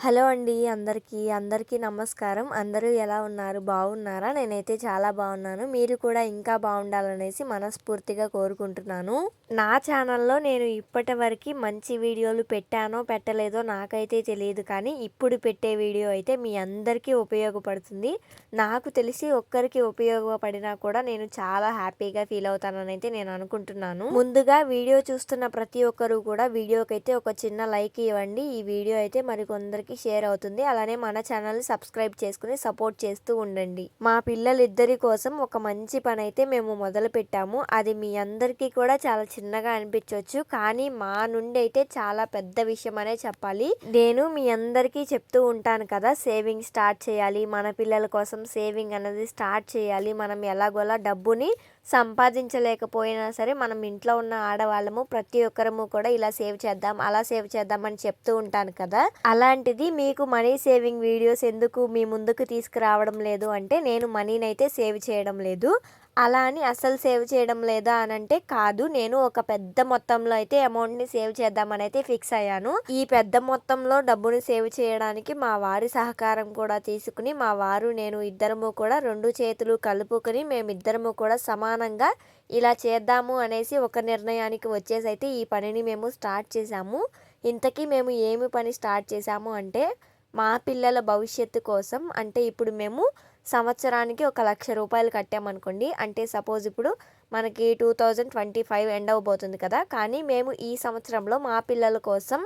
Hello అండి అందరికీ నమస్కారం. అందరూ ఎలా ఉన్నారు? బాగున్నారా? నేనైతే చాలా బాగున్నాను. మీరు కూడా ఇంకా బాగుండాలనేసి మనస్ఫూర్తిగా కోరుకుంటున్నాను. నా ఛానల్‌లో నేను ఇప్పటివరకి మంచి వీడియోలు పెట్టానో, పెట్టలేదో నాకైతే తెలియదు. కానీ ఇప్పుడు పెట్టే వీడియో అయితే మీ అందరికీ ఉపయోగపడుతుంది. నాకు తెలిసి ఒక్కరికి ఉపయోగపడినా కూడా నేను చాలా హ్యాపీగా ఫీల్ అవుతాననైతే నేను అనుకుంటున్నాను. ముందుగా వీడియో చూస్తున్న ప్రతి ఒక్కరు కూడా వీడియోకైతే ఒక చిన్న లైక్ ఇవ్వండి. ఈ వీడియో అయితే మరికొందరికి షేర్ అవుతుంది. అలానే మన ఛానల్ని సబ్స్క్రైబ్ చేసుకుని సపోర్ట్ చేస్తూ ఉండండి. మా పిల్లలిద్దరి కోసం ఒక మంచి పని అయితే మేము మొదలు పెట్టాము. అది మీ అందరికీ కూడా చాలా చిన్నగా అనిపించవచ్చు, కానీ మా నుండి అయితే చాలా పెద్ద విషయం అనే చెప్పాలి. నేను మీ అందరికీ చెప్తూ ఉంటాను కదా, సేవింగ్ స్టార్ట్ చేయాలి, మన పిల్లల కోసం సేవింగ్ అనేది స్టార్ట్ చేయాలి. మనం ఎలాగోలా డబ్బుని సంపాదించలేకపోయినా సరే మనం ఇంట్లో ఉన్న ఆడవాళ్ళము ప్రతి ఒక్కరము కూడా ఇలా సేవ్ చేద్దాం, అలా సేవ్ చేద్దాం అని చెప్తూ ఉంటాను కదా. అలాంటిది మీకు మనీ సేవింగ్ వీడియోస్ ఎందుకు మీ ముందుకు తీసుకురావడం లేదు అంటే, నేను మనీని అయితే సేవ్ చేయడం లేదు. అలా అని అస్సలు సేవ్ చేయడం లేదా అని అంటే కాదు, నేను ఒక పెద్ద మొత్తంలో అయితే అమౌంట్ని సేవ్ చేద్దామని అయితే ఫిక్స్ అయ్యాను. ఈ పెద్ద మొత్తంలో డబ్బుని సేవ్ చేయడానికి మా వారి సహకారం కూడా తీసుకుని, మా వారు నేను ఇద్దరము కూడా రెండు చేతులు కలుపుకొని మేమిద్దరము కూడా సమానంగా ఇలా చేద్దాము అనేసి ఒక నిర్ణయానికి వచ్చేసి అయితే ఈ పనిని మేము స్టార్ట్ చేసాము. ఇంతకీ మేము ఏమి పని స్టార్ట్ చేసాము అంటే, మా పిల్లల భవిష్యత్తు కోసం. అంటే ఇప్పుడు మేము సంవత్సరానికి ఒక 1,00,000 రూపాయలు కట్టామనుకోండి, అంటే సపోజ్ ఇప్పుడు మనకి 2025 ఎండ్ అవ్వబోతుంది కదా, కానీ మేము ఈ సంవత్సరంలో మా పిల్లల కోసం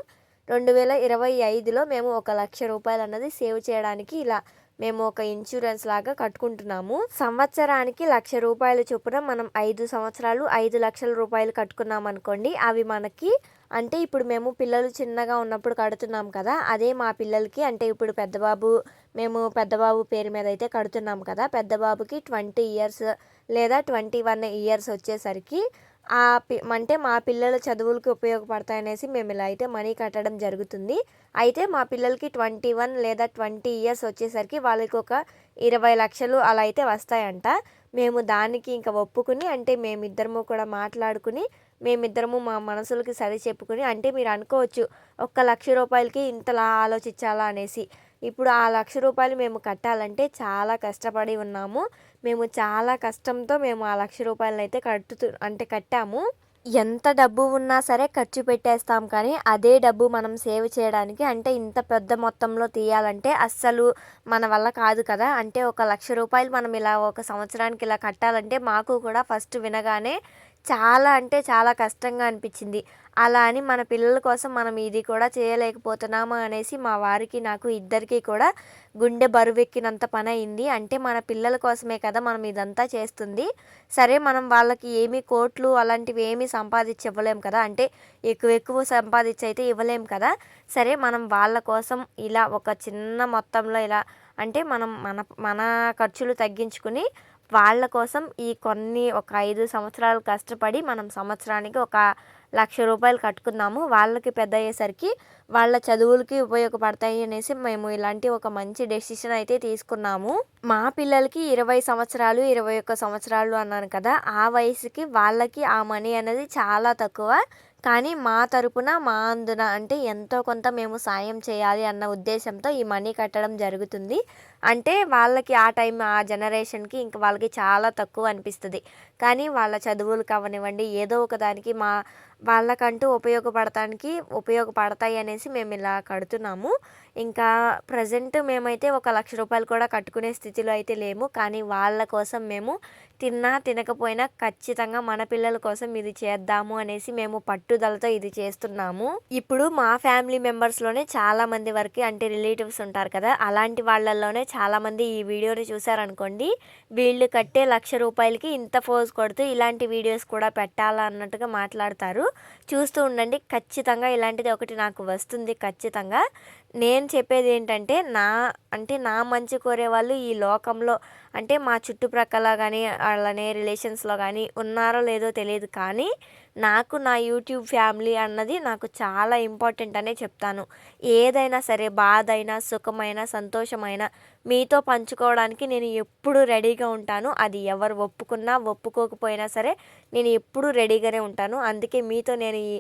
2025లో మేము ఒక 1,00,000 రూపాయలు అన్నది సేవ్ చేయడానికి ఇలా మేము ఒక ఇన్సూరెన్స్ లాగా కట్టుకుంటున్నాము. సంవత్సరానికి 1,00,000 రూపాయల చొప్పున మనం 5 సంవత్సరాలు 5,00,000 రూపాయలు కట్టుకున్నాం అనుకోండి, అవి మనకి అంటే ఇప్పుడు మేము పిల్లలు చిన్నగా ఉన్నప్పుడు కడుతున్నాం కదా, అదే మా పిల్లలకి అంటే ఇప్పుడు మేము పెద్దబాబు పేరు మీద అయితే కడుతున్నాం కదా, పెద్దబాబుకి 20 ఇయర్స్ లేదా 21 ఇయర్స్ వచ్చేసరికి అంటే మా పిల్లల చదువులకి ఉపయోగపడతాయనేసి మేము ఇలా అయితే మనీ కట్టడం జరుగుతుంది. అయితే మా పిల్లలకి 21 లేదా 20 ఇయర్స్ వచ్చేసరికి వాళ్ళకి ఒక 20 లక్షలు అలా అయితే వస్తాయంట. మేము దానికి ఇంకా ఒప్పుకుని, అంటే మేమిద్దరము కూడా మాట్లాడుకుని, మేమిద్దరము మా మనసులకి సరి చెప్పుకుని, అంటే మీరు అనుకోవచ్చు 1,00,000 రూపాయలకి ఇంతలా ఆలోచించాలా అనేసి. ఇప్పుడు ఆ 1,00,000 రూపాయలు మేము కట్టాలంటే చాలా కష్టపడి ఉన్నాము. మేము చాలా కష్టంతో మేము ఆ 1,00,000 రూపాయలనైతే కట్టాము. ఎంత డబ్బు ఉన్నా సరే ఖర్చు పెట్టేస్తాం, కానీ అదే డబ్బు మనం సేవ్ చేయడానికి అంటే ఇంత పెద్ద మొత్తంలో తీయాలంటే అస్సలు మన వల్ల కాదు కదా. అంటే ఒక 1,00,000 రూపాయలు మనం ఇలా ఒక సంవత్సరానికి ఇలా కట్టాలంటే మాకు కూడా ఫస్ట్ వినగానే చాలా అంటే చాలా కష్టంగా అనిపించింది. అలా అని మన పిల్లల కోసం మనం ఇది కూడా చేయలేకపోతున్నాము అనేసి మా వారికి నాకు ఇద్దరికీ కూడా గుండె బరువెక్కినంత పని అయింది. అంటే మన పిల్లల కోసమే కదా మనం ఇదంతా చేస్తుంది. సరే, మనం వాళ్ళకి ఏమీ కోట్లు అలాంటివి ఏమీ సంపాదించి ఇవ్వలేం కదా, అంటే ఎక్కువ సంపాదించి అయితే ఇవ్వలేం కదా. సరే, మనం వాళ్ళ కోసం ఇలా ఒక చిన్న మొత్తంలో ఇలా అంటే మనం మన మన ఖర్చులు తగ్గించుకుని వాళ్ళ కోసం ఒక 5 సంవత్సరాలు కష్టపడి మనం సంవత్సరానికి ఒక 1,00,000 రూపాయలు కట్టుకుందాము. వాళ్ళకి పెద్ద అయ్యేసరికి వాళ్ళ చదువులకి ఉపయోగపడతాయి అనేసి మేము ఇలాంటి ఒక మంచి డెసిషన్ అయితే తీసుకున్నాము. మా పిల్లలకి 20 సంవత్సరాలు 21 సంవత్సరాలు అన్నాను కదా, ఆ వయసుకి వాళ్ళకి ఆ మనీ అనేది చాలా తక్కువ. కానీ మా తరపున మా అందున అంటే ఎంతో కొంత మేము సాయం చేయాలి అన్న ఉద్దేశంతో ఈ మనీ కట్టడం జరుగుతుంది. అంటే వాళ్ళకి ఆ జనరేషన్కి ఇంక వాళ్ళకి చాలా తక్కువ అనిపిస్తుంది, కానీ వాళ్ళ చదువులకు అవ్వనివ్వండి ఏదో ఒక దానికి వాళ్ళకంటూ ఉపయోగపడతాయి అనేసి మేము ఇలా కడుతున్నాము. ఇంకా ప్రజెంట్ మేమైతే ఒక 1,00,000 రూపాయలు కూడా కట్టుకునే స్థితిలో అయితే లేము, కానీ వాళ్ళ కోసం మేము తిన్నా తినకపోయినా ఖచ్చితంగా మన పిల్లల కోసం ఇది చేద్దాము అనేసి మేము పట్టుదలతో ఇది చేస్తున్నాము. ఇప్పుడు మా ఫ్యామిలీ మెంబర్స్లోనే చాలామంది వరకు అంటే రిలేటివ్స్ ఉంటారు కదా, అలాంటి వాళ్ళల్లోనే చాలామంది ఈ వీడియోని చూసారనుకోండి, వీళ్ళు కట్టే 1,00,000 రూపాయలకి ఇంత ఫోజ్ కొడుతూ ఇలాంటి వీడియోస్ కూడా పెట్టాలా అన్నట్టుగా మాట్లాడతారు. చూస్తూ ఉండండి, ఖచ్చితంగా ఇలాంటిది ఒకటి నాకు వస్తుంది ఖచ్చితంగా. నేను చెప్పేది ఏంటంటే, నా మంచి కోరే వాళ్ళు ఈ లోకంలో అంటే మా చుట్టుప్రక్కల కానీ అలానే రిలేషన్స్లో కానీ ఉన్నారో లేదో తెలియదు, కానీ నాకు నా యూట్యూబ్ ఫ్యామిలీ అన్నది నాకు చాలా ఇంపార్టెంట్ అనే చెప్తాను. ఏదైనా సరే బాధైనా, సుఖమైన, సంతోషమైన మీతో పంచుకోవడానికి నేను ఎప్పుడూ రెడీగా ఉంటాను. అది ఎవరు ఒప్పుకున్నా, ఒప్పుకోకపోయినా సరే నేను ఎప్పుడూ రెడీగానే ఉంటాను. అందుకే మీతో నేను ఈ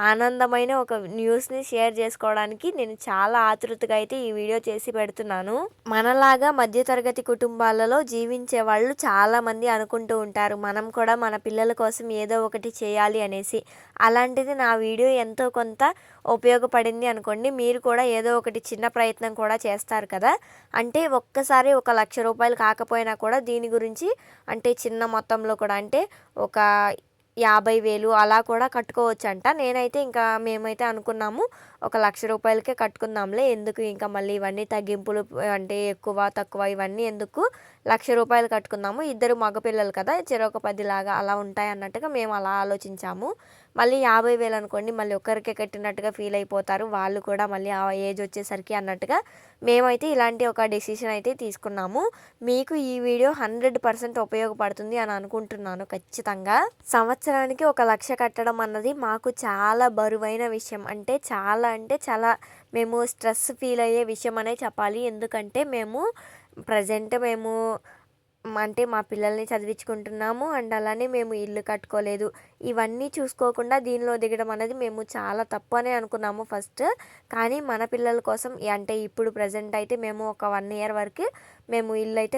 ఆనందమైన ఒక న్యూస్‌ని షేర్ చేసుకోవడానికి నేను చాలా ఆతృతగా అయితే ఈ వీడియో చేసి పెడుతున్నాను. మనలాగా మధ్యతరగతి కుటుంబాలలో జీవించే వాళ్ళు చాలామంది అనుకుంటూ ఉంటారు. మనం కూడా మన పిల్లల కోసం ఏదో ఒకటి చేయాలి అనేసి. అలాంటిది నా వీడియో ఎంతో కొంత ఉపయోగపడింది అనుకోండి. మీరు కూడా ఏదో ఒకటి చిన్న ప్రయత్నం కూడా చేస్తారు కదా! అంటే ఒక్కసారి ఒక ₹1,00,000 కాకపోయినా కూడా దీని గురించి అంటే చిన్న మొత్తంలో కూడా అంటే ఒక 50,000 అలా కూడా కట్టుకోవచ్చంట. నేనైతే ఇంకా మేమైతే అనుకున్నాము ఒక ₹1,00,000కే కట్టుకుందాంలే. ఎందుకు ఇంకా మళ్ళీ ఇవన్నీ తగ్గింపులు అంటే ఎక్కువ, తక్కువ ఇవన్నీ ఎందుకు ₹1,00,000 కట్టుకుందాము. ఇద్దరు మగపిల్లలు కదా! చెరొక 10 లాగా అలా ఉంటాయన్నట్టుగా మేము అలా ఆలోచించాము. మళ్ళీ 50,000 అనుకోండి మళ్ళీ ఒక్కరికే కట్టినట్టుగా ఫీల్ అయిపోతారు. వాళ్ళు కూడా మళ్ళీ ఆ ఏజ్ వచ్చేసరికి అన్నట్టుగా మేమైతే ఇలాంటి ఒక డెసిషన్ అయితే తీసుకున్నాము. మీకు ఈ వీడియో 100% ఉపయోగపడుతుంది అని అనుకుంటున్నాను ఖచ్చితంగా. సంవత్సరానికి ఒక 1,00,000 కట్టడం అన్నది మాకు చాలా బరువైన విషయం. అంటే చాలా మేము స్ట్రెస్ ఫీల్ అయ్యే విషయం అనే చెప్పాలి. ఎందుకంటే మేము అంటే మా పిల్లల్ని చదివించుకుంటున్నాము. అండ్ అలానే మేము ఇల్లు కట్టుకోలేదు. ఇవన్నీ చూసుకోకుండా దీనిలో దిగడం అనేది మేము చాలా తప్పు అనే అనుకున్నాము ఫస్ట్. కానీ మన పిల్లల కోసం అంటే ఇప్పుడు ప్రెజెంట్ అయితే మేము ఒక 1 ఇయర్ వరకు మేము ఇల్లు అయితే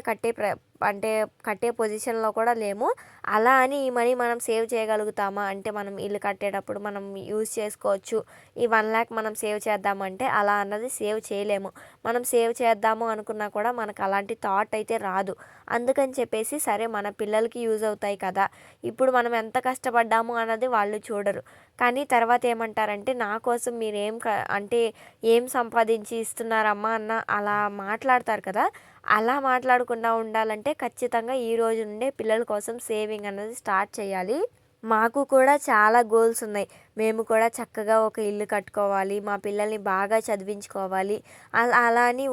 కట్టే పొజిషన్‌లో కూడా లేము. అలా అని ఈ మనీ మనం సేవ్ చేయగలుగుతామా? అంటే మనం ఇల్లు కట్టేటప్పుడు మనం యూజ్ చేసుకోవచ్చు. ఈ 1,00,000 మనం సేవ్ చేద్దామంటే అలా అన్నది సేవ్ చేయలేము. మనం సేవ్ చేద్దాము అనుకున్నా కూడా మనకు అలాంటి థాట్ అయితే రాదు. అందుకని చెప్పేసి సరే మన పిల్లలకి యూజ్ అవుతాయి కదా! ఇప్పుడు మనం ఎంత కష్టపడ్డాము అన్నది వాళ్ళు చూడరు. కానీ తర్వాత ఏమంటారంటే నా కోసం మీరేం అంటే ఏం సంపాదించి ఇస్తున్నారమ్మా అలా మాట్లాడతారు కదా! అలా మాట్లాడకుండా ఉండాలంటే ఖచ్చితంగా ఈ రోజు నుండే పిల్లల కోసం సేవింగ్ అన్నది స్టార్ట్ చేయాలి. మాకు కూడా చాలా గోల్స్ ఉన్నాయి. మేము కూడా చక్కగా ఒక ఇల్లు కట్టుకోవాలి. మా పిల్లల్ని బాగా చదివించుకోవాలి. అలా అని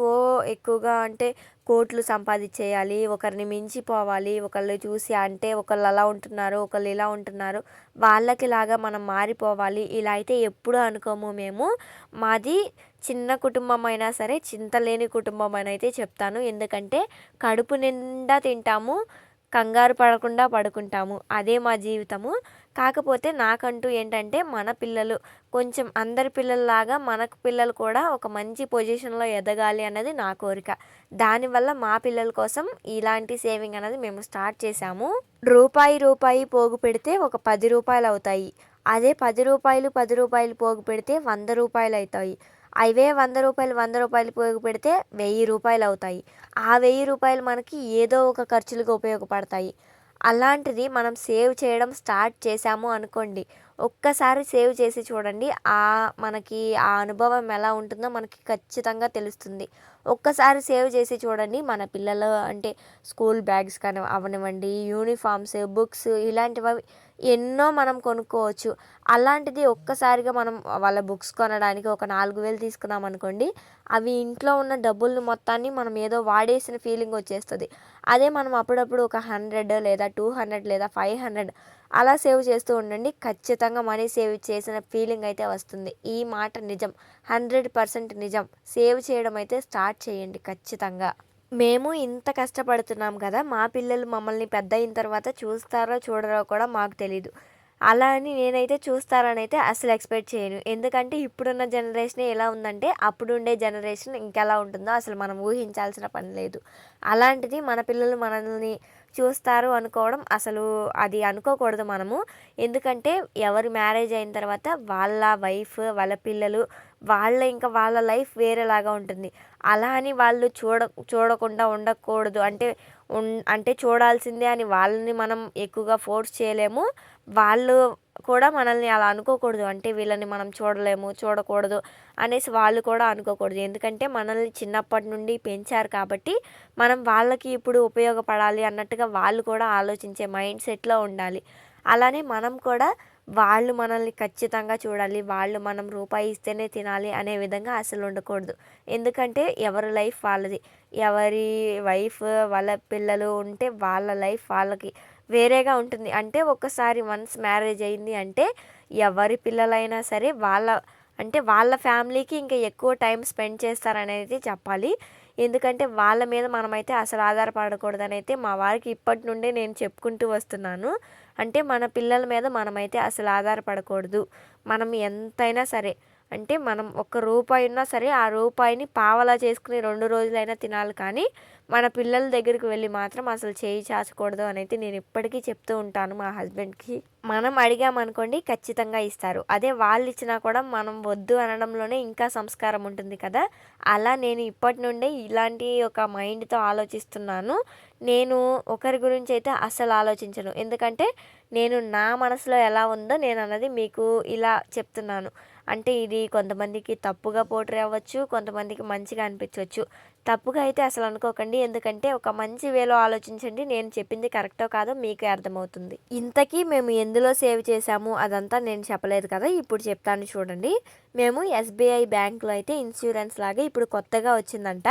ఎక్కువగా అంటే కోట్లు సంపాదించేయాలి. ఒకరిని మించిపోవాలి. ఒకళ్ళు చూసి అంటే ఒకళ్ళు అలా ఉంటున్నారు. ఒకళ్ళు ఇలా ఉంటున్నారు. వాళ్ళకిలాగా మనం మారిపోవాలి. ఇలా అయితే ఎప్పుడూ అనుకోము మేము. మాది చిన్న కుటుంబం అయినా సరే చింతలేని కుటుంబం అని అయితే చెప్తాను. ఎందుకంటే కడుపు నిండా తింటాము. కంగారు పడకుండా పడుకుంటాము. అదే మా జీవితము. కాకపోతే నాకంటూ ఏంటంటే మన పిల్లలు కొంచెం అందరి పిల్లల్లాగా మనకు పిల్లలు కూడా ఒక మంచి పొజిషన్‌లో ఎదగాలి అన్నది నా కోరిక. దానివల్ల మా పిల్లల కోసం ఇలాంటి సేవింగ్ అనేది మేము స్టార్ట్ చేశాము. రూపాయి పోగు పెడితే ఒక ₹10 అవుతాయి. అదే ₹10 పోగు పెడితే ₹100 అయితాయి. అవే ₹100 పోగు పెడితే ₹1000 అవుతాయి. ఆ ₹1000 మనకి ఏదో ఒక ఖర్చులుగా ఉపయోగపడతాయి. అలాంటిది మనం సేవ్ చేయడం స్టార్ట్ చేశాము అనుకోండి. ఒక్కసారి సేవ్ చేసి చూడండి. మనకి ఆ అనుభవం ఎలా ఉంటుందో మనకి ఖచ్చితంగా తెలుస్తుంది. ఒక్కసారి సేవ్ చేసి చూడండి. మన పిల్లలు అంటే స్కూల్ బ్యాగ్స్ కానీ అవ్వనివ్వండి, యూనిఫార్మ్స్, బుక్స్ ఇలాంటివి ఎన్నో మనం కొనుక్కోవచ్చు. అలాంటిది ఒక్కసారిగా మనం వాళ్ళ బుక్స్ కొనడానికి ఒక 4,000 తీసుకున్నాం అనుకోండి. అవి ఇంట్లో ఉన్న డబ్బుల్ని మొత్తాన్ని మనం ఏదో వాడేసిన ఫీలింగ్ వచ్చేస్తది. అదే మనం అప్పుడప్పుడు ఒక 100 లేదా 200 లేదా 500 అలా సేవ్ చేస్తూ ఉండండి. ఖచ్చితంగా మనీ సేవ్ చేసిన ఫీలింగ్ అయితే వస్తుంది. ఈ మాట నిజం. 100% నిజం. సేవ్ చేయడం అయితే స్టార్ట్ చేయండి ఖచ్చితంగా. మేము ఇంత కష్టపడుతున్నాం కదా! మా పిల్లలు మమ్మల్ని పెద్దయిన తర్వాత చూస్తారో చూడరో కూడా మాకు తెలీదు. అలా అని నేనైతే చూస్తారనైతే అస్సలు ఎక్స్‌పెక్ట్ చేయను. ఎందుకంటే ఇప్పుడున్న జనరేషనే ఎలా ఉందంటే అప్పుడుండే జనరేషన్ ఇంకెలా ఉంటుందో అసలు మనం ఊహించాల్సిన పని లేదు. అలాంటిది మన పిల్లలు మనల్ని చూస్తారు అనుకోవడం అసలు అది అనుకోకూడదు మనము. ఎందుకంటే ఎవరు మ్యారేజ్ అయిన తర్వాత వాళ్ళ వైఫ్, వాళ్ళ పిల్లలు వాళ్ళ లైఫ్ వేరేలాగా ఉంటుంది. అలా అని వాళ్ళు చూడకుండా ఉండకూడదు. అంటే చూడాల్సిందే అని వాళ్ళని మనం ఎక్కువగా ఫోర్స్ చేయలేము. వాళ్ళు కూడా మనల్ని అలా అనుకోకూడదు. అంటే వీళ్ళని మనం చూడలేము, చూడకూడదు అనేసి వాళ్ళు కూడా అనుకోకూడదు. ఎందుకంటే మనల్ని చిన్నప్పటి నుండి పెంచారు కాబట్టి మనం వాళ్ళకి ఇప్పుడు ఉపయోగపడాలి అన్నట్టుగా వాళ్ళు కూడా ఆలోచించే మైండ్ సెట్‌లో ఉండాలి. అలానే మనం కూడా వాళ్ళు మనల్ని ఖచ్చితంగా చూడాలి. వాళ్ళు మనం రూపాయి ఇస్తేనే తినాలి అనే విధంగా అసలు ఉండకూడదు. ఎందుకంటే ఎవరి లైఫ్ వాళ్ళది. ఎవరి వైఫ్ వాళ్ళ పిల్లలు ఉంటే వాళ్ళ లైఫ్ వాళ్ళకి. వేరేగా ఉంటుంది. అంటే ఒక్కసారి వన్స్ మ్యారేజ్ అయింది అంటే ఎవరి పిల్లలైనా సరే వాళ్ళ ఫ్యామిలీకి ఇంకా ఎక్కువ టైం స్పెండ్ చేస్తారనేది చెప్పాలి. ఎందుకంటే వాళ్ళ మీద మనమైతే అసలు ఆధారపడకూడదని అయితే మా వారికి ఇప్పటి నుండే నేను చెప్పుకుంటూ వస్తున్నాను. అంటే మన పిల్లల మీద మనమైతే అసలు ఆధారపడకూడదు. మనం ఎంతైనా సరే అంటే మనం ఒక్క రూపాయి ఉన్నా సరే ఆ రూపాయిని పావలా చేసుకుని 2 రోజులైనా తినాలి, కానీ మన పిల్లల దగ్గరికి వెళ్ళి మాత్రం అసలు చేయి చాచకూడదు అని అయితే నేను ఇప్పటికీ చెప్తూ ఉంటాను మా హస్బెండ్కి. మనం అడిగామనుకోండి ఖచ్చితంగా ఇస్తారు. అదే వాళ్ళు ఇచ్చినా కూడా మనం వద్దు అనడంలోనే ఇంకా సంస్కారం ఉంటుంది కదా. అలా నేను ఇప్పటి నుండే ఇలాంటి ఒక మైండ్తో ఆలోచిస్తున్నాను. నేను ఒకరి గురించి అయితే అస్సలు ఆలోచించను. ఎందుకంటే నేను నా మనసులో ఎలా ఉందో నేను అన్నది మీకు ఇలా చెప్తున్నాను. అంటే ఇది కొంతమందికి తప్పుగా పోట్రే అవ్వచ్చు, కొంతమందికి మంచిగా అనిపించవచ్చు. తప్పుగా అయితే అసలు అనుకోకండి. ఎందుకంటే ఒక మంచి వేలో ఆలోచించండి. నేను చెప్పింది కరెక్టో కాదో మీకే అర్థమవుతుంది. ఇంతకీ మేము ఎందులో సేవ్ చేసాము అదంతా నేను చెప్పలేదు కదా, ఇప్పుడు చెప్తాను చూడండి. మేము ఎస్బీఐ బ్యాంక్లో అయితే ఇన్సూరెన్స్ లాగా ఇప్పుడు కొత్తగా వచ్చిందంట.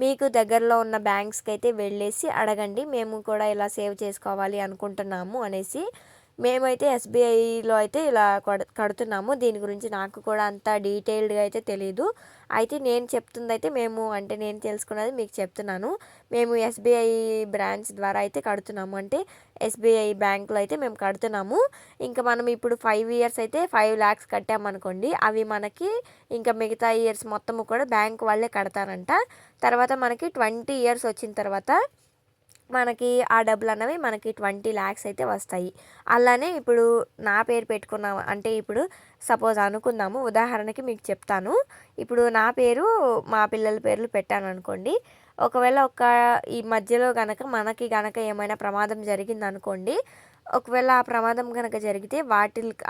మీకు దగ్గరలో ఉన్న బ్యాంక్స్కి అయితే వెళ్ళేసి అడగండి, మేము కూడా ఇలా సేవ్ చేసుకోవాలి అనుకుంటున్నాము అనేసి. మేమైతే ఎస్బీఐలో అయితే ఇలా కడుతున్నాము. దీని గురించి నాకు కూడా అంత డీటెయిల్డ్గా అయితే తెలీదు. అయితే నేను చెప్తుంది అయితే నేను తెలుసుకున్నది మీకు చెప్తున్నాను. మేము ఎస్బీఐ బ్రాంచ్ ద్వారా అయితే కడుతున్నాము. అంటే ఎస్బీఐ బ్యాంకులో అయితే మేము కడుతున్నాము. ఇంకా మనం ఇప్పుడు 5 ఇయర్స్ అయితే 5 lakhs కట్టామనుకోండి, అవి మనకి ఇంకా మిగతా ఇయర్స్ మొత్తము కూడా బ్యాంక్ వాళ్ళే కడతారంట. తర్వాత మనకి 20 years వచ్చిన తర్వాత మనకి ఆ డబ్బులు అన్నవి మనకి 20 lakhs అయితే వస్తాయి. అలానే ఇప్పుడు నా పేరు పెట్టుకున్నాం అంటే ఇప్పుడు సపోజ్ అనుకుందాము, ఉదాహరణకి మీకు చెప్తాను. ఇప్పుడు నా పేరు మా పిల్లల పేర్లు పెట్టాను అనుకోండి. ఒకవేళ ఈ మధ్యలో మనకి ఏమైనా ప్రమాదం జరిగిందనుకోండి. ఒకవేళ ఆ ప్రమాదం జరిగితే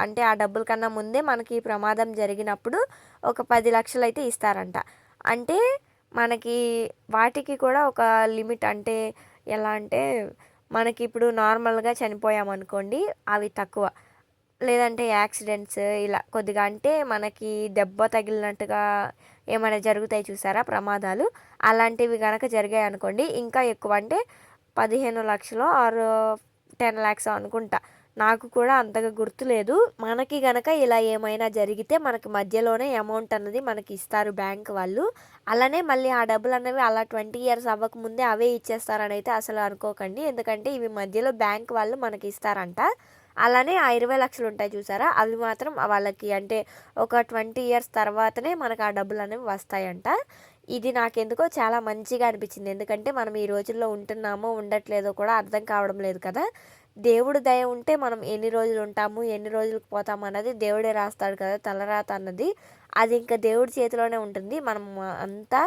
అంటే ఆ డబ్బుల కన్నా ముందే మనకి ఈ ప్రమాదం జరిగినప్పుడు ఒక 10 లక్షలు అయితే ఇస్తారంట. అంటే మనకి వాటికి కూడా ఒక లిమిట్, అంటే ఎలా అంటే మనకి ఇప్పుడు నార్మల్గా చనిపోయామనుకోండి అవి తక్కువ, లేదంటే యాక్సిడెంట్స్ ఇలా కొద్దిగా అంటే మనకి దెబ్బ తగిలినట్టుగా ఏమైనా జరుగుతాయి చూసారా ప్రమాదాలు, అలాంటివి జరిగాయి అనుకోండి ఇంకా ఎక్కువ, అంటే 15 లక్షలు ఆర్ 10 lakhs అనుకుంటా, నాకు కూడా అంతగా గుర్తులేదు. మనకి ఇలా ఏమైనా జరిగితే మనకి మధ్యలోనే అమౌంట్ అన్నది మనకి ఇస్తారు బ్యాంక్ వాళ్ళు. అలానే మళ్ళీ ఆ డబ్బులు అన్నవి అలా 20 years అవ్వకముందే అవే ఇచ్చేస్తారని అయితే అసలు అనుకోకండి. ఎందుకంటే ఇవి మధ్యలో బ్యాంక్ వాళ్ళు మనకి ఇస్తారంట. అలానే ఆ 20 లక్షలు ఉంటాయి చూసారా, అవి మాత్రం వాళ్ళకి అంటే ఒక 20 years తర్వాతనే మనకు ఆ డబ్బులు అనేవి వస్తాయంట. ఇది నాకెందుకో చాలా మంచిగా అనిపించింది. ఎందుకంటే మనం ఈ రోజుల్లో ఉంటున్నామో ఉండట్లేదో కూడా అర్థం కావడం లేదు కదా. దేవుడు దయ ఉంటే మనం ఎన్ని రోజులు ఉంటాము, ఎన్ని రోజులకు పోతాము అన్నది దేవుడే రాస్తాడు కదా, తలరాత అన్నది. అది ఇంకా దేవుడి చేతిలోనే ఉంటుంది. మనం అంతా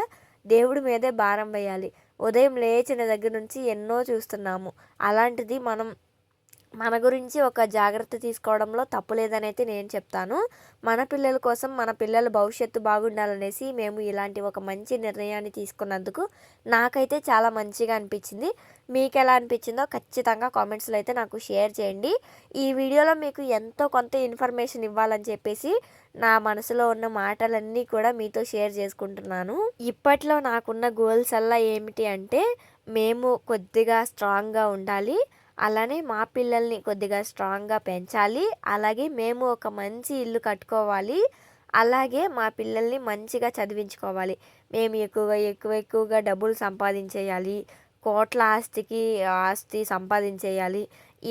దేవుడి మీదే భారం వేయాలి. ఉదయం లేచిన దగ్గర నుంచి ఎన్నో చూస్తున్నాము. అలాంటిది మన గురించి ఒక జాగ్రత్త తీసుకోవడంలో తప్పు లేదని అయితే నేను చెప్తాను. మన పిల్లల కోసం మన పిల్లల భవిష్యత్తు బాగుండాలనేసి మేము ఇలాంటి ఒక మంచి నిర్ణయాన్ని తీసుకున్నందుకు నాకైతే చాలా మంచిగా అనిపించింది. మీకు ఎలా అనిపించిందో ఖచ్చితంగా కామెంట్స్లో అయితే నాకు షేర్ చేయండి. ఈ వీడియోలో మీకు ఎంతో కొంత ఇన్ఫర్మేషన్ ఇవ్వాలని చెప్పేసి నా మనసులో ఉన్న మాటలన్నీ కూడా మీతో షేర్ చేసుకుంటున్నాను. ఇప్పట్లో నాకున్న గోల్స్ అలా ఏమిటి అంటే మేము కొద్దిగా స్ట్రాంగ్గా ఉండాలి, అలానే మా పిల్లల్ని కొద్దిగా స్ట్రాంగ్గా పెంచాలి, అలాగే మేము ఒక మంచి ఇల్లు కట్టుకోవాలి, అలాగే మా పిల్లల్ని మంచిగా చదివించుకోవాలి. మేము ఎక్కువగా డబ్బులు సంపాదించేయాలి, కోట్ల ఆస్తి సంపాదించేయాలి.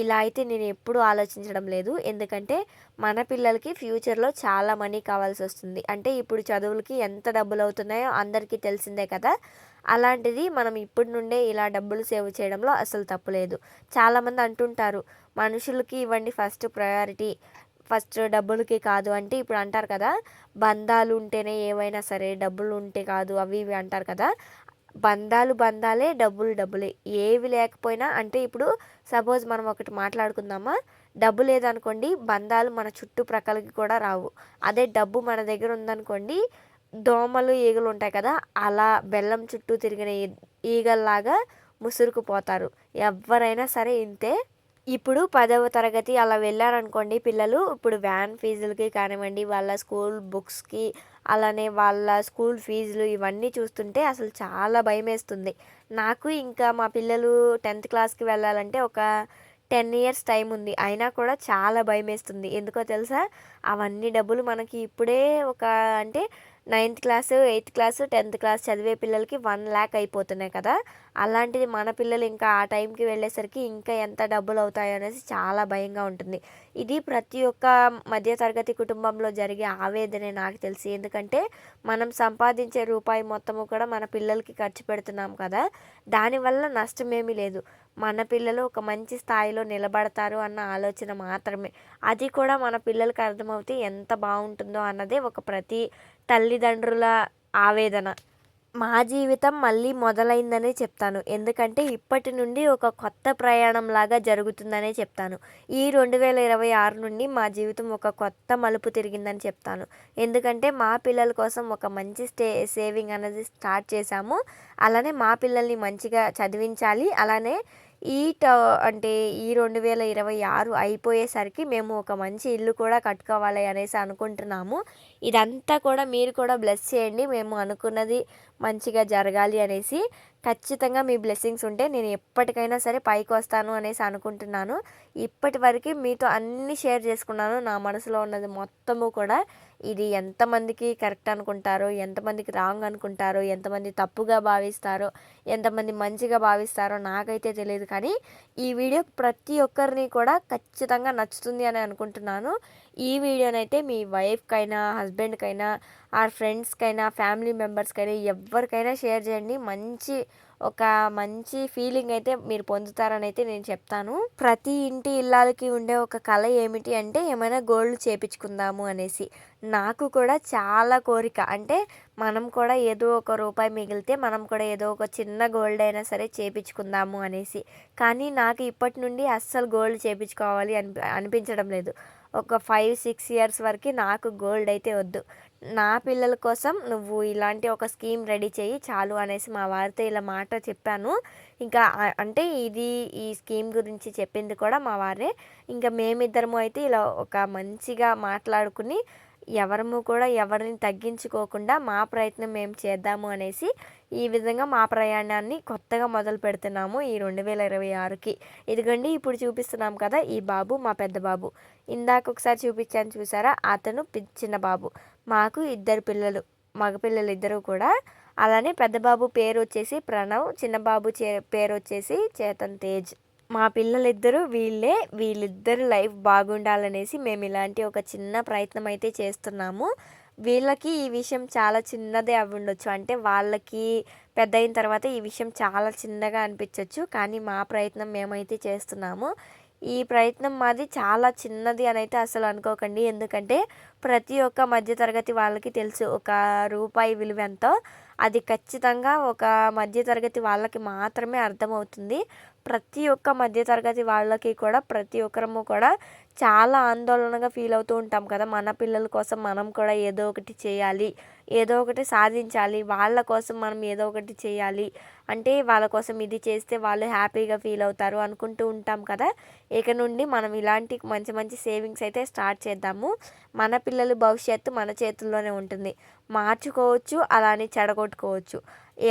ఇలా అయితే నేను ఎప్పుడూ ఆలోచించడం లేదు. ఎందుకంటే మన పిల్లలకి ఫ్యూచర్లో చాలా మనీ కావాల్సి వస్తుంది. అంటే ఇప్పుడు చదువులకి ఎంత డబ్బులు అవుతున్నాయో అందరికీ తెలిసిందే కదా. అలాంటిది మనం ఇప్పటి నుండే ఇలా డబ్బులు సేవ్ చేయడంలో అసలు తప్పులేదు. చాలామంది అంటుంటారు మనుషులకి ఇవ్వండి ఫస్ట్ ప్రయారిటీ, ఫస్ట్ డబ్బులకి కాదు. అంటే ఇప్పుడు అంటారు కదా, బంధాలు ఉంటేనే ఏవైనా సరే, డబ్బులు ఉంటే కాదు, అవి ఇవి అంటారు కదా. బంధాలే, డబ్బులే. ఏవి లేకపోయినా, అంటే ఇప్పుడు సపోజ్ మనం ఒకటి మాట్లాడుకుందామా, డబ్బు లేదనుకోండి బంధాలు మన చుట్టుప్రక్కలకి కూడా రావు. అదే డబ్బు మన దగ్గర ఉందనుకోండి, దోమలు ఈగలు ఉంటాయి కదా, అలా బెల్లం చుట్టూ తిరిగిన ఈగల్లాగా ముసురుకుపోతారు. ఎవరైనా సరే ఇంతే. ఇప్పుడు 10వ తరగతి అలా వెళ్ళారనుకోండి పిల్లలు, ఇప్పుడు వ్యాన్ ఫీజులకి కానివ్వండి, వాళ్ళ స్కూల్ బుక్స్కి, అలానే వాళ్ళ స్కూల్ ఫీజులు ఇవన్నీ చూస్తుంటే అసలు చాలా భయమేస్తుంది నాకు. ఇంకా మా పిల్లలు 10th క్లాస్కి వెళ్ళాలంటే ఒక 10 ఇయర్స్ టైం ఉంది. అయినా కూడా చాలా భయమేస్తుంది. ఎందుకో తెలుసా? అవన్నీ డబ్బులు మనకి ఇప్పుడే ఒక అంటే 9థ్ క్లాసు, 8థ్ క్లాసు, 10థ్ క్లాస్ చదివే పిల్లలకి 1,00,000 అయిపోతున్నాయి కదా! అలాంటిది మన పిల్లలు ఇంకా ఆ టైంకి వెళ్ళేసరికి ఇంకా ఎంత డబ్బులు అవుతాయో అనేసి చాలా భయంగా ఉంటుంది. ఇది ప్రతి ఒక్క మధ్య తరగతి కుటుంబంలో జరిగే ఆవేదనే నాకు తెలిసి. ఎందుకంటే మనం సంపాదించే రూపాయి మొత్తము కూడా మన పిల్లలకి ఖర్చు పెడుతున్నాం కదా! దానివల్ల నష్టమేమీ లేదు. మన పిల్లలు ఒక మంచి స్థాయిలో నిలబడతారు అన్న ఆలోచన మాత్రమే. అది కూడా మన పిల్లలకి అర్థమవుతే ఎంత బావుంటుందో అన్నదే ఒక ప్రతి తల్లిదండ్రుల ఆవేదన. మా జీవితం మళ్ళీ మొదలైందనే చెప్తాను. ఎందుకంటే ఇప్పటి నుండి ఒక కొత్త ప్రయాణంలాగా జరుగుతుందనే చెప్తాను. ఈ 2026 నుండి మా జీవితం ఒక కొత్త మలుపు తిరిగిందని చెప్తాను. ఎందుకంటే మా పిల్లల కోసం ఒక మంచి సేవింగ్ అనేది స్టార్ట్ చేశాము. అలానే మా పిల్లల్ని మంచిగా చదివించాలి. అలానే ఈ ట అంటే ఈ 2026 అయిపోయేసరికి మేము ఒక మంచి ఇల్లు కూడా కట్టుకోవాలి అనేసి అనుకుంటున్నాము. ఇదంతా కూడా మీరు కూడా బ్లెస్ చేయండి. మేము అనుకున్నది మంచిగా జరగాలి అనేసి. ఖచ్చితంగా మీ బ్లెస్సింగ్స్ ఉంటే నేను ఎప్పటికైనా సరే పైకొస్తాను అనేసి అనుకుంటున్నాను. ఇప్పటివరకి మీతో అన్నీ షేర్ చేసుకున్నాను. నా మనసులో ఉన్నది మొత్తము కూడా. ఇది ఎంతమందికి కరెక్ట్ అనుకుంటారో, ఎంతమందికి రాంగ్ అనుకుంటారో, ఎంతమంది తప్పుగా భావిస్తారో, ఎంతమంది మంచిగా భావిస్తారో నాకైతే తెలియదు. కానీ ఈ వీడియో ప్రతి ఒక్కరిని కూడా ఖచ్చితంగా నచ్చుతుంది అని అనుకుంటున్నాను. ఈ వీడియోనైతే మీ వైఫ్‌కైనా, హస్బెండ్‌కైనా, ఆర్ ఫ్రెండ్స్‌కైనా, ఫ్యామిలీ మెంబర్స్‌కైనా ఎవ్వరికైనా షేర్ చేయండి. మంచి ఫీలింగ్ అయితే మీరు పొందుతారని అయితే నేను చెప్తాను. ప్రతి ఇంటి ఇల్లాలకి ఉండే ఒక కల ఏమిటి అంటే ఏమైనా గోల్డ్ చేపించుకుందాము అనేసి. నాకు కూడా చాలా కోరిక. అంటే మనం కూడా ఏదో ఒక రూపాయి మిగిలితే మనం కూడా ఏదో ఒక చిన్న గోల్డ్ అయినా సరే చేపించుకుందాము అనేసి. కానీ నాకు ఇప్పటి నుండి అస్సలు గోల్డ్ చేపించుకోవాలి అనిపించడం లేదు. ఒక 5, 6 ఇయర్స్ వరకు నాకు గోల్డ్ అయితే వద్దు. నా పిల్లల కోసం నువ్వు ఇలాంటి ఒక స్కీమ్ రెడీ చెయ్యి చాలు అనేసి మా వారితో ఇలా మాట చెప్పాను. ఇంకా అంటే ఈ స్కీమ్ గురించి చెప్పింది కూడా మా వారే. ఇంకా మేమిద్దరము అయితే ఇలా ఒక మంచిగా మాట్లాడుకుని ఎవరము కూడా ఎవరిని తగ్గించుకోకుండా మా ప్రయత్నం మేము చేద్దాము అనేసి ఈ విధంగా మా ప్రయాణాన్ని కొత్తగా మొదలు పెడుతున్నాము ఈ 2026కి. ఇదిగోండి ఇప్పుడు చూపిస్తున్నాం కదా, ఈ బాబు మా పెద్ద బాబు. ఇందాక ఒకసారి చూపించాను చూసారా, అతను చిన్న బాబు. మాకు 2 పిల్లలు, మగ పిల్లలు ఇద్దరు కూడా. అలానే పెద్ద బాబు పేరు వచ్చేసి ప్రణవ్, చిన్న బాబు పేరు వచ్చేసి చేతన్ తేజ్. మా పిల్లలిద్దరూ వీళ్ళిద్దరి లైఫ్ బాగుండాలనేసి మేము ఇలాంటి ఒక చిన్న ప్రయత్నం అయితే చేస్తున్నాము. వీళ్ళకి ఈ విషయం చాలా చిన్నదే అవ్వుండొచ్చు. అంటే వాళ్ళకి పెద్దయిన తర్వాత ఈ విషయం చాలా చిన్నగా అనిపించవచ్చు. కానీ మా ప్రయత్నం మేమైతే చేస్తున్నాము. ఈ ప్రయత్నం మాది చాలా చిన్నది అని అయితే అసలు అనుకోకండి. ఎందుకంటే ప్రతి ఒక్క మధ్య తరగతి వాళ్ళకి తెలుసు ఒక రూపాయి విలువ ఎంతో. అది ఖచ్చితంగా ఒక మధ్య తరగతి వాళ్ళకి మాత్రమే అర్థమవుతుంది. ప్రతి ఒక్క మధ్య తరగతి వాళ్ళకి కూడా ప్రతి ఒక్కరము కూడా చాలా ఆందోళనగా ఫీల్ అవుతూ ఉంటాం కదా. మన పిల్లల కోసం మనం కూడా ఏదో ఒకటి చేయాలి, ఏదో ఒకటి సాధించాలి, వాళ్ళ కోసం మనం ఏదో ఒకటి చేయాలి, అంటే వాళ్ళ కోసం ఇది చేస్తే వాళ్ళు హ్యాపీగా ఫీల్ అవుతారు అనుకుంటూ ఉంటాం కదా. ఇక నుండి మనం ఇలాంటి మంచి మంచి సేవింగ్స్ అయితే స్టార్ట్ చేద్దాము. మన పిల్లల భవిష్యత్తు మన చేతుల్లోనే ఉంటుంది. మార్చుకోవచ్చు, అలానే చెడగొట్టుకోవచ్చు.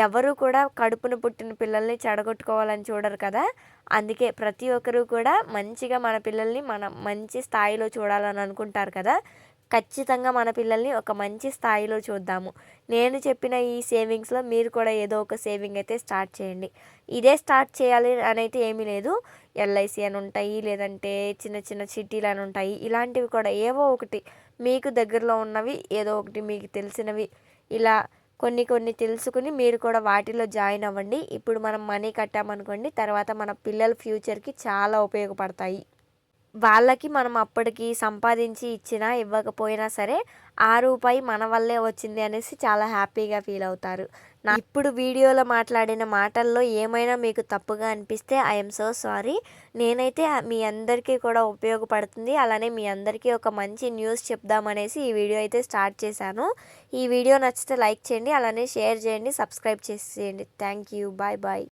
ఎవరు కూడా కడుపున పుట్టిన పిల్లల్ని చెడగొట్టుకోవాలని చూడరు కదా. అందుకే ప్రతి ఒక్కరు కూడా మంచిగా మన పిల్లల్ని మనం మంచి స్థాయిలో చూడాలని అనుకుంటారు కదా. ఖచ్చితంగా మన పిల్లల్ని ఒక మంచి స్థాయిలో చూద్దాము. నేను చెప్పిన ఈ సేవింగ్స్లో మీరు కూడా ఏదో ఒక సేవింగ్ అయితే స్టార్ట్ చేయండి. ఇదే స్టార్ట్ చేయాలి అని అయితే ఏమీ లేదు. ఎల్ఐసి అని ఉంటాయి, లేదంటే చిన్న చిన్న చిట్టీలు అని ఉంటాయి. ఇలాంటివి కూడా ఏవో ఒకటి మీకు దగ్గరలో ఉన్నవి, ఏదో ఒకటి మీకు తెలిసినవి, ఇలా కొన్ని తెలుసుకుని మీరు కూడా వాటిలో జాయిన్ అవ్వండి. ఇప్పుడు మనం మనీ కట్టామనుకోండి, తర్వాత మన పిల్లల ఫ్యూచర్కి చాలా ఉపయోగపడతాయి. వాళ్ళకి మనం అప్పటికి సంపాదించి ఇచ్చినా ఇవ్వకపోయినా సరే ఆ రూపాయి మన వల్లే వచ్చింది అనేసి చాలా హ్యాపీగా ఫీల్ అవుతారు. ఇప్పుడు వీడియోలో మాట్లాడిన మాటల్లో ఏమైనా మీకు తప్పుగా అనిపిస్తే ఐఎమ్ సో సారీ. నేనైతే మీ అందరికీ కూడా ఉపయోగపడుతుంది, అలానే మీ అందరికీ ఒక మంచి న్యూస్ చెప్దామనేసి ఈ వీడియో అయితే స్టార్ట్ చేశాను. ఈ వీడియో నచ్చితే లైక్ చేయండి, అలానే షేర్ చేయండి, సబ్స్క్రైబ్ చేసేయండి. Thank you. Bye bye.